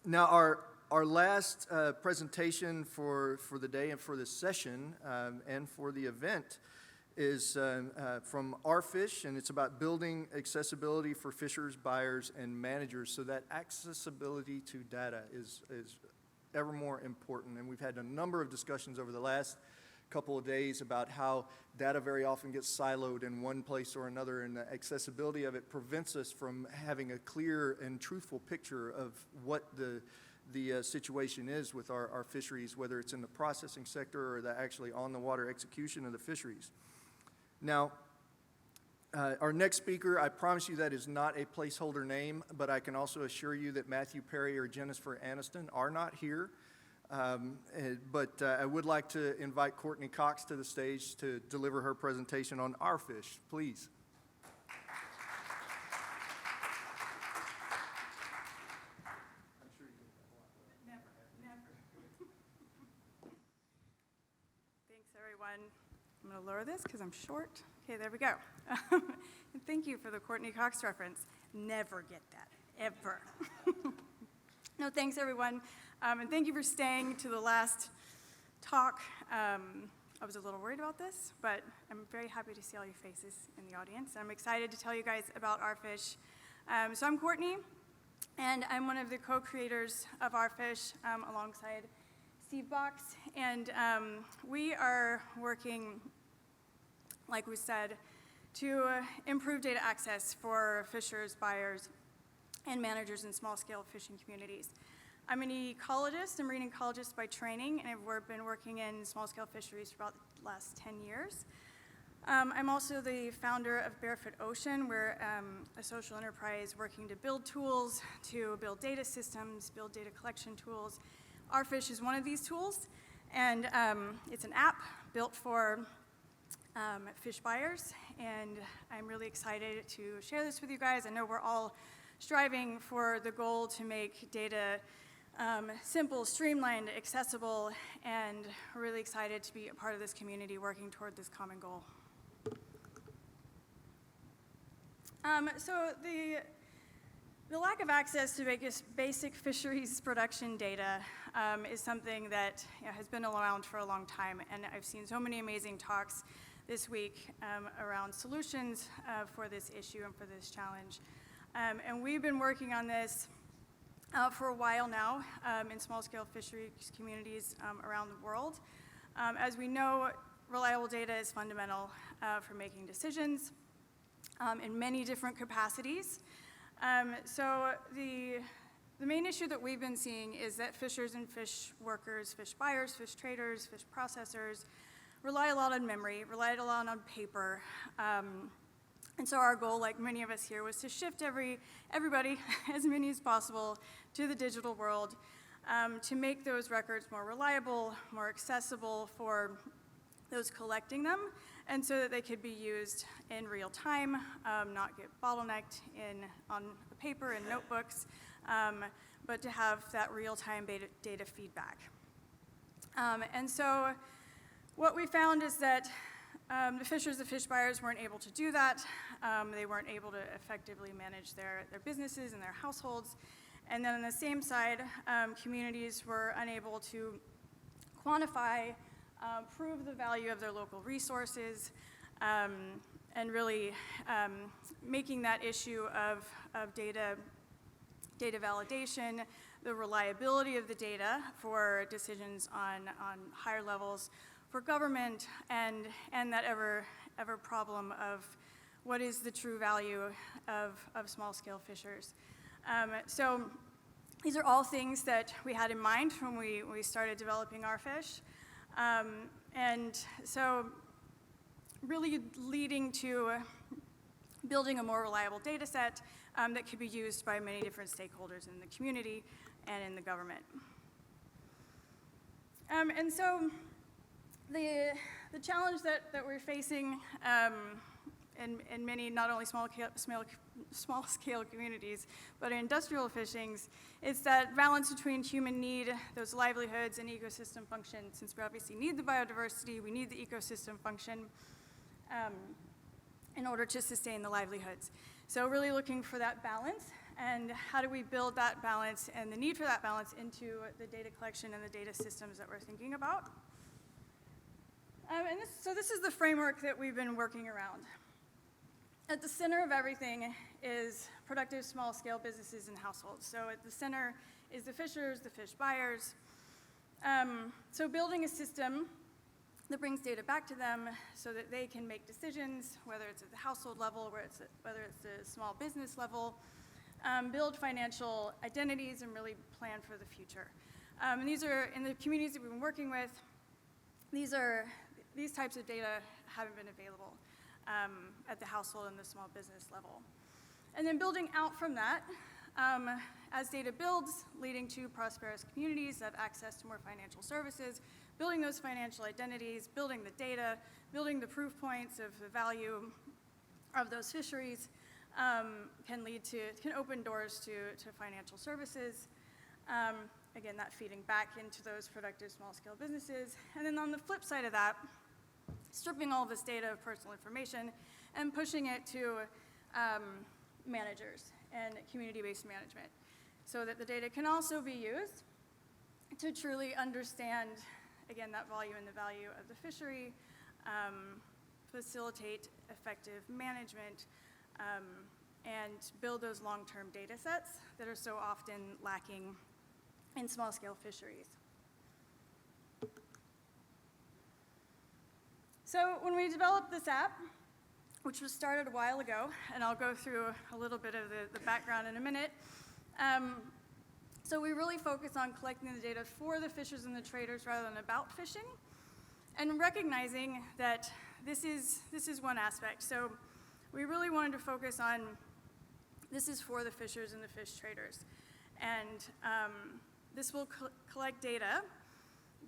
Now, our last presentation for the day and for this session and for the event is from Ourfish, and it's about building accessibility for fishers, buyers, and managers, so that accessibility to data is ever more important. And we've had a number of discussions over the last couple of days about how data very often gets siloed in one place or another, and the accessibility of it prevents us from having a clear and truthful picture of what the situation is with our fisheries, whether it's in the processing sector or the actually on-the-water execution of the fisheries. Now, our next speaker, I promise you that is not a placeholder name, but I can also assure you that Matthew Perry or Jennifer Aniston are not here. But I would like to invite Courtney Cox to the stage to deliver her presentation on Ourfish. Please. Thanks, everyone. I'm going to lower this because I'm short. Okay, there we go. And thank you for the Courtney Cox reference. Never get that, ever. No, thanks, everyone. And thank you for staying to the last talk. I was a little worried about this, but I'm very happy to see all your faces in the audience. I'm excited to tell you guys about Ourfish. So I'm Courtney, and I'm one of the co-creators of Ourfish alongside Steve Box. And we are working, like we said, to improve data access for fishers, buyers, and managers in small-scale fishing communities. I'm an ecologist, a marine ecologist by training, and I've been working in small-scale fisheries for about the last 10 years. I'm also the founder of Barefoot Ocean. We're a social enterprise working to build tools, to build data systems, build data collection tools. Ourfish is one of these tools, and it's an app built for fish buyers, and I'm really excited to share this with you guys. I know we're all striving for the goal to make data simple, streamlined, accessible, and really excited to be a part of this community working toward this common goal. So the lack of access to basic fisheries production data is something that has been around for a long time, and I've seen so many amazing talks this week around solutions for this issue and for this challenge. And we've been working on this for a while now in small-scale fisheries communities around the world. As we know, reliable data is fundamental for making decisions in many different capacities. So the main issue that we've been seeing is that fishers and fish workers, fish buyers, fish traders, fish processors rely a lot on memory, rely a lot on paper. And so our goal, like many of us here, was to shift everybody, as many as possible, to the digital world to make those records more reliable, more accessible for those collecting them, and so that they could be used in real time, not get bottlenecked on paper and notebooks, but to have that real-time data feedback. And so what we found is that the fishers, the fish buyers weren't able to do that. They weren't able to effectively manage their businesses and their households. And then on the same side, communities were unable to quantify, prove the value of their local resources, and really making that issue of data validation, the reliability of the data for decisions on higher levels for government, and that ever problem of what is the true value of small-scale fishers. So these are all things that we had in mind when we started developing Ourfish. And so really leading to building a more reliable data set that could be used by many different stakeholders in the community and in the government. And so the challenge that we're facing in many, not only small-scale communities, but in industrial fishings, is that balance between human need, those livelihoods, and ecosystem function. Since we obviously need the biodiversity, we need the ecosystem function in order to sustain the livelihoods. So really looking for that balance and how do we build that balance and the need for that balance into the data collection and the data systems that we're thinking about. So this is the framework that we've been working around. At the center of everything is productive small-scale businesses and households. So at the center is the fishers, the fish buyers. So building a system that brings data back to them so that they can make decisions, whether it's at the household level, whether it's the small business level, build financial identities, and really plan for the future. And these are, in the communities that we've been working with, these types of data haven't been available at the household and the small business level. And then building out from that, as data builds, leading to prosperous communities that have access to more financial services, building those financial identities, building the data, building the proof points of the value of those fisheries can open doors to financial services. Again, that feeding back into those productive small-scale businesses. And then on the flip side of that, stripping all this data of personal information and pushing it to managers and community-based management so that the data can also be used to truly understand, again, that volume and the value of the fishery, facilitate effective management, and build those long-term data sets that are so often lacking in small-scale fisheries. So when we developed this app, which was started a while ago, and I'll go through a little bit of the background in a minute, so we really focus on collecting the data for the fishers and the traders rather than about fishing, and recognizing that this is one aspect. So we really wanted to focus on this is for the fishers and the fish traders. And this will collect data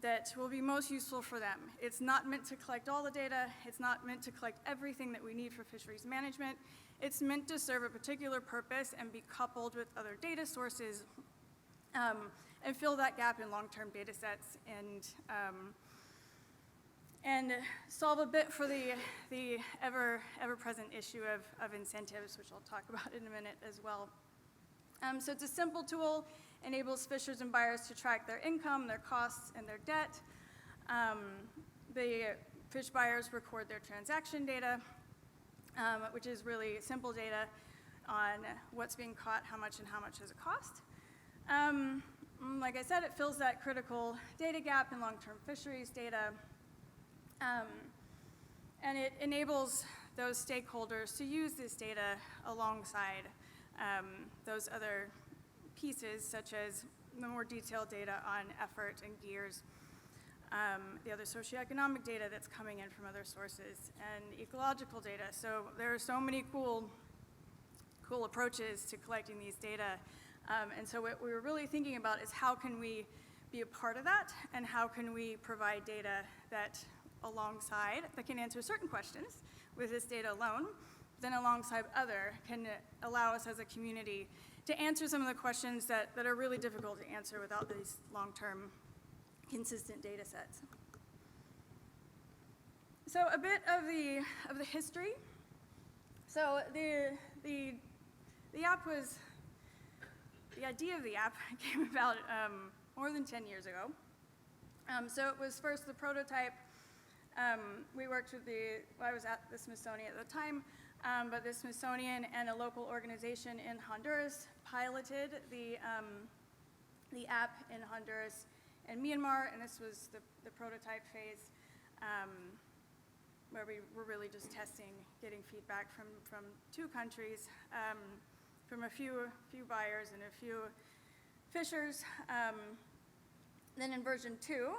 that will be most useful for them. It's not meant to collect all the data. It's not meant to collect everything that we need for fisheries management. It's meant to serve a particular purpose and be coupled with other data sources and fill that gap in long-term data sets and solve a bit for the ever-present issue of incentives, which I'll talk about in a minute as well. So it's a simple tool, enables fishers and buyers to track their income, their costs, and their debt. The fish buyers record their transaction data, which is really simple data on what's being caught, how much does it cost. Like I said, it fills that critical data gap in long-term fisheries data, and it enables those stakeholders to use this data alongside those other pieces, such as the more detailed data on effort and gears, the other socioeconomic data that's coming in from other sources, and ecological data. So there are so many cool approaches to collecting these data. And so what we were really thinking about is how can we be a part of that, and how can we provide data that can answer certain questions with this data alone, then alongside other can allow us as a community to answer some of the questions that are really difficult to answer without these long-term consistent data sets. So a bit of the history. So the idea of the app came about more than 10 years ago. So it was first the prototype. We worked with I was at the Smithsonian at the time, but the Smithsonian and a local organization in Honduras piloted the app in Honduras and Myanmar, and this was the prototype phase where we were really just testing, getting feedback from two countries, from a few buyers and a few fishers. Then in version 2,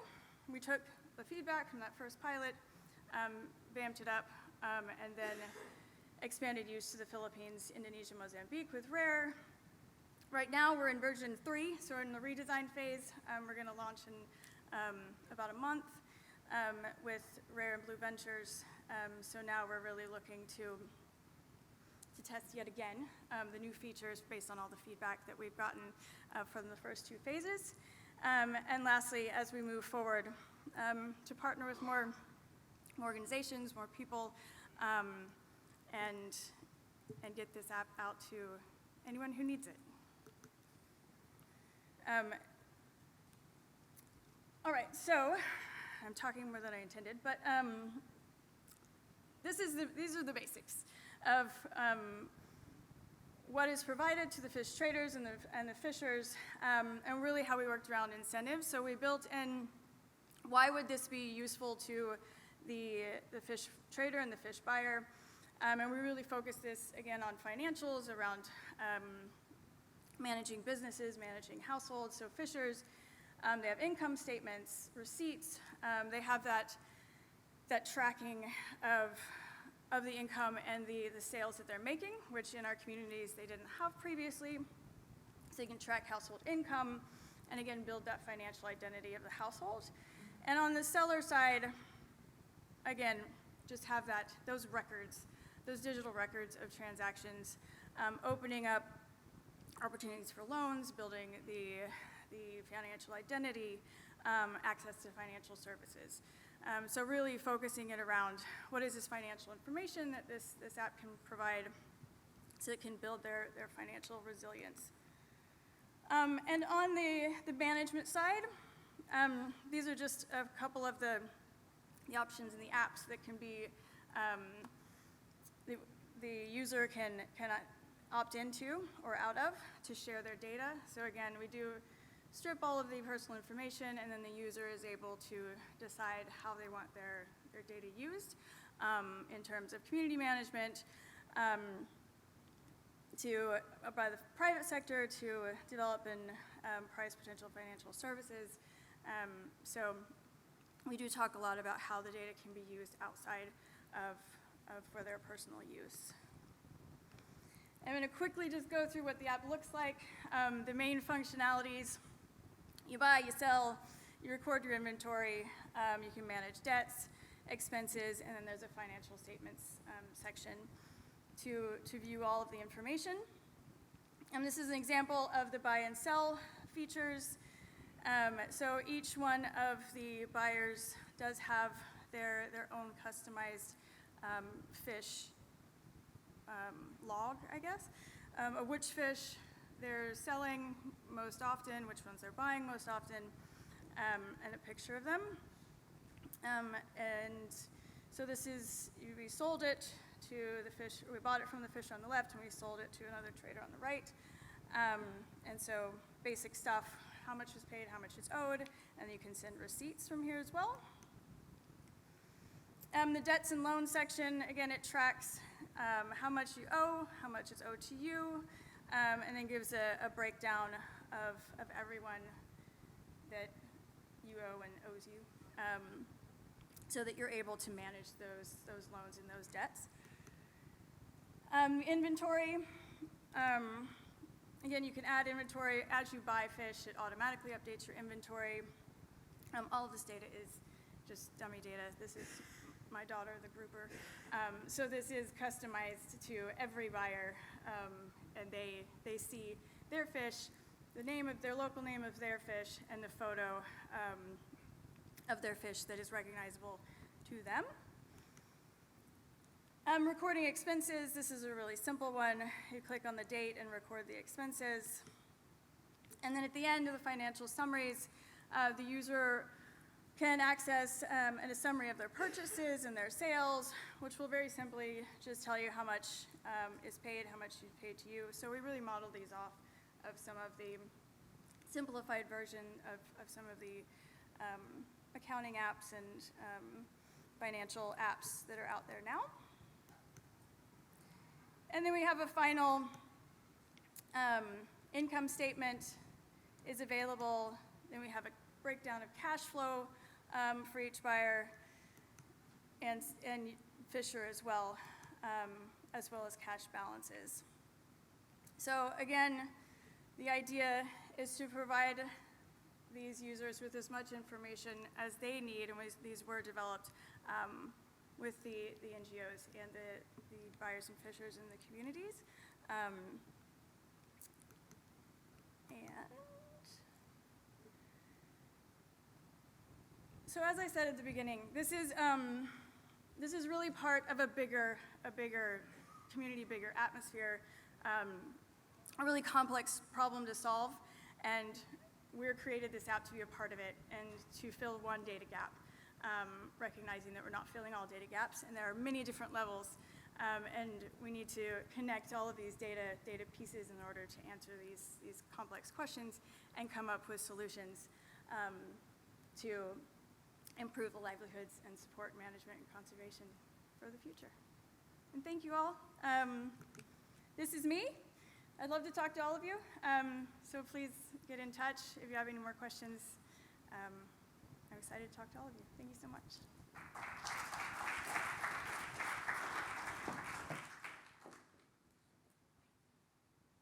we took the feedback from that first pilot, vamped it up, and then expanded use to the Philippines, Indonesia, Mozambique with RARE. Right now we're in version 3, so we're in the redesign phase. We're going to launch in about a month with RARE and Blue Ventures. So now we're really looking to test yet again the new features based on all the feedback that we've gotten from the first 2 phases. And lastly, as we move forward, to partner with more organizations, more people, and get this app out to anyone who needs it. All right, so I'm talking more than I intended, but these are the basics of what is provided to the fish traders and the fishers, and really how we worked around incentives. So we built in why would this be useful to the fish trader and the fish buyer, and we really focused this again on financials around managing businesses, managing households. So fishers, they have income statements, receipts, they have that tracking of the income and the sales that they're making, which in our communities they didn't have previously. So they can track household income and again build that financial identity of the household. And on the seller side, again, just have those records, those digital records of transactions, opening up opportunities for loans, building the financial identity, access to financial services. So really focusing it around what is this financial information that this app can provide so it can build their financial resilience. And on the management side, these are just a couple of the options in the apps that can be, the user can opt into or out of to share their data. So again, we do strip all of the personal information, and then the user is able to decide how they want their data used in terms of community management, by the private sector to develop and price potential financial services. So we do talk a lot about how the data can be used outside of for their personal use. I'm going to quickly just go through what the app looks like. The main functionalities: you buy, you sell, you record your inventory, you can manage debts, expenses, and then there's a financial statements section to view all of the information. And this is an example of the buy and sell features. So each one of the buyers does have their own customized fish log, I guess, of which fish they're selling most often, which ones they're buying most often, and a picture of them. And so this is, we sold it to the fish, we bought it from the fish on the left, and we sold it to another trader on the right. And so basic stuff, how much is paid, how much is owed, and you can send receipts from here as well. The debts and loans section, again, it tracks how much you owe, how much is owed to you, and then gives a breakdown of everyone that you owe and owes you, so that you're able to manage those loans and those debts. Inventory, again, you can add inventory. As you buy fish, it automatically updates your inventory. All of this data is just dummy data. This is my daughter, the grouper. So this is customized to every buyer, and they see their fish, the name of their local name of their fish, and the photo of their fish that is recognizable to them. Recording expenses, this is a really simple one. You click on the date and record the expenses. And then at the end of the financial summaries, the user can access a summary of their purchases and their sales, which will very simply just tell you how much is paid, how much is paid to you. So we really model these off of some of the simplified version of some of the accounting apps and financial apps that are out there now. And then we have a final income statement is available. Then we have a breakdown of cash flow for each buyer and fisher as well as cash balances. So again, the idea is to provide these users with as much information as they need, and these were developed with the NGOs and the buyers and fishers in the communities. So as I said at the beginning, this is really part of a bigger community, bigger atmosphere a really complex problem to solve, and we're created this app to be a part of it and to fill one data gap, recognizing that we're not filling all data gaps, and there are many different levels, and we need to connect all of these data pieces in order to answer these complex questions and come up with solutions to improve the livelihoods and support management and conservation for the future. And thank you all. This is me. I'd love to talk to all of you, so please get in touch if you have any more questions. I'm excited to talk to all of you. Thank you so much.